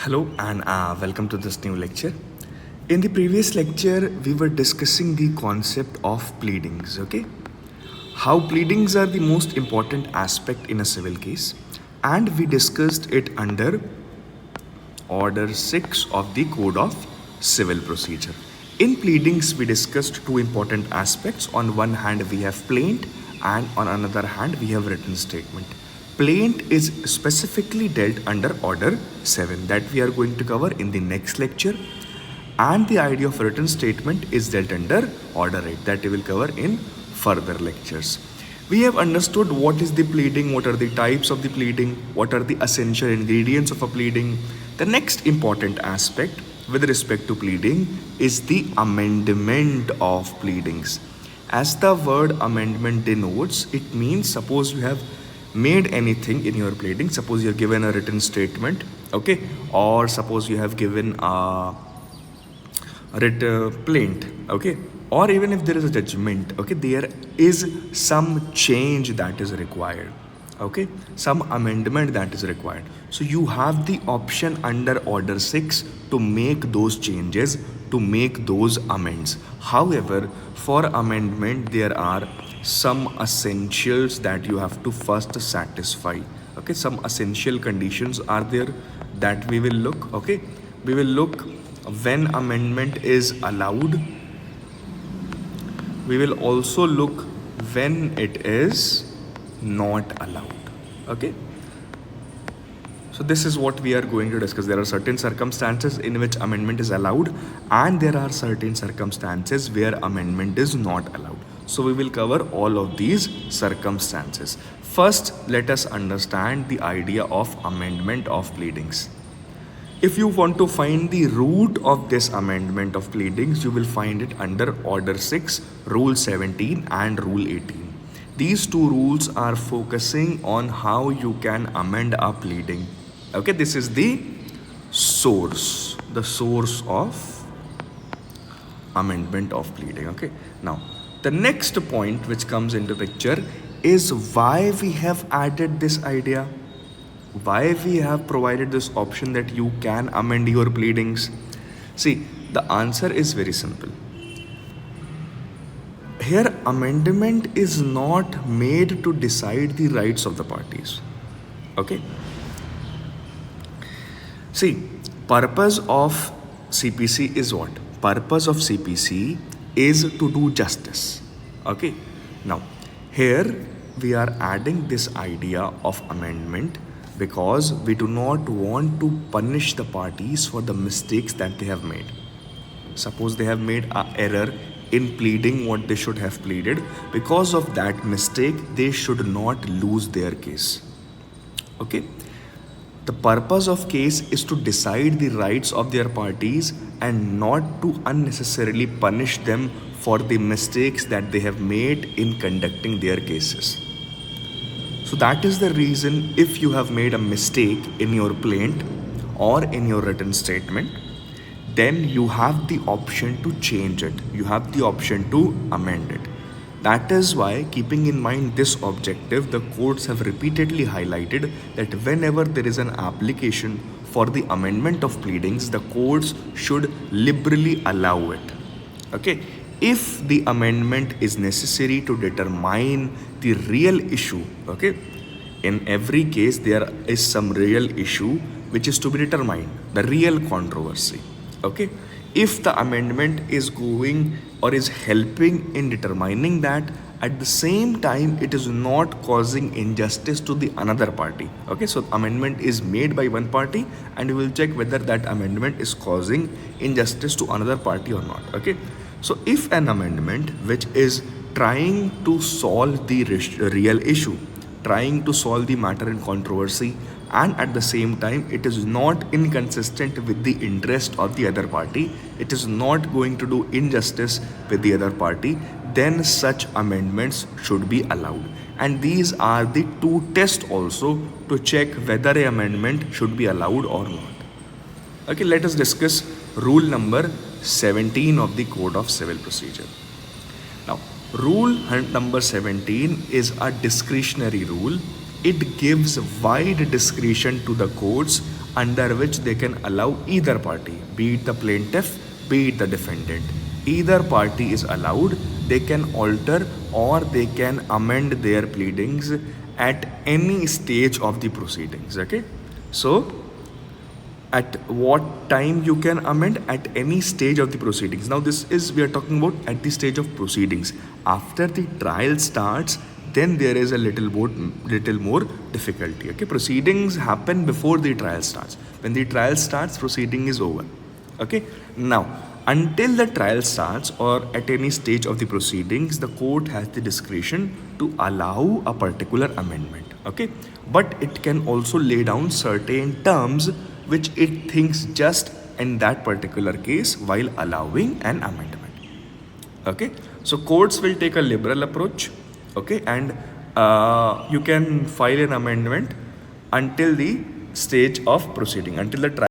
Hello and welcome to this new lecture. In the previous lecture, we were discussing the concept of pleadings, okay? How pleadings are the most important aspect in a civil case, and we discussed it under Order 6 of the Code of Civil Procedure. In pleadings, we discussed two important aspects. On one hand, we have plaint, and on another hand, we have written statement. Plaint is specifically dealt under Order 7 that we are going to cover in the next lecture, and the idea of written statement is dealt under Order 8 that we will cover in further lectures. We have understood what is the pleading, what are the types of the pleading, what are the essential ingredients of a pleading. The next important aspect with respect to pleading is the amendment of pleadings. As the word amendment denotes, it means suppose you have made anything in your pleading, suppose you have given a written statement, okay, or suppose you have given a plaint, okay, or even if there is a judgment, okay, there is some change that is required, okay, some amendment that is required. So you have the option under Order 6 to make those changes, to make those amends. However, for amendment, there are some essentials that you have to first satisfy, okay. Some essential conditions are there that we will look, okay. We will look when amendment is allowed. We will also look when it is not allowed, okay. So this is what we are going to discuss. There are certain circumstances in which amendment is allowed, and there are certain circumstances where amendment is not allowed. So we will cover all of these circumstances. First, let us understand the idea of amendment of pleadings. If you want to find the root of this amendment of pleadings, you will find it under Order 6, Rule 17 and Rule 18. These two rules are focusing on how you can amend a pleading. Okay, this is the source of amendment of pleading. Okay, now the next point which comes into picture is why we have added this idea, why we have provided this option that you can amend your pleadings. See, the answer is very simple. Here, amendment is not made to decide the rights of the parties. Okay? See, purpose of CPC is what? Purpose of CPC is to do justice. Okay? Now, here we are adding this idea of amendment because we do not want to punish the parties for the mistakes that they have made. Suppose they have made an error in pleading what they should have pleaded. Because of that mistake, they should not lose their case. Okay? The purpose of case is to decide the rights of their parties and not to unnecessarily punish them for the mistakes that they have made in conducting their cases. So that is the reason if you have made a mistake in your plaint or in your written statement, then you have the option to change it. You have the option to amend it. That is why, keeping in mind this objective, the courts have repeatedly highlighted that whenever there is an application for the amendment of pleadings, the courts should liberally allow it. Okay? If the amendment is necessary to determine the real issue, okay? In every case, there is some real issue which is to be determined, the real controversy. Okay, if the amendment is going or is helping in determining that, at the same time it is not causing injustice to the another party. Okay, so amendment is made by one party and we will check whether that amendment is causing injustice to another party or not. Okay, so if an amendment which is trying to solve the real issue, trying to solve the matter in controversy, and at the same time it is not inconsistent with the interest of the other party, it is not going to do injustice with the other party, then such amendments should be allowed. And these are the two tests also to check whether an amendment should be allowed or not. Okay, let us discuss rule number 17 of the Code of Civil Procedure. Now, rule number 17 is a discretionary rule. It gives wide discretion to the courts under which they can allow either party, be it the plaintiff, be it the defendant. Either party is allowed. They can alter or they can amend their pleadings at any stage of the proceedings. Okay, so at what time you can amend? At any stage of the proceedings. Now this is, we are talking about at the stage of proceedings. After the trial starts, then there is a little more difficulty. Okay, proceedings happen before the trial starts. When the trial starts, proceeding is over. Okay, now until the trial starts or at any stage of the proceedings, the court has the discretion to allow a particular amendment. Okay, but it can also lay down certain terms which it thinks just in that particular case while allowing an amendment. Okay, so courts will take a liberal approach. Okay, and you can file an amendment until the stage of proceeding, until the trial.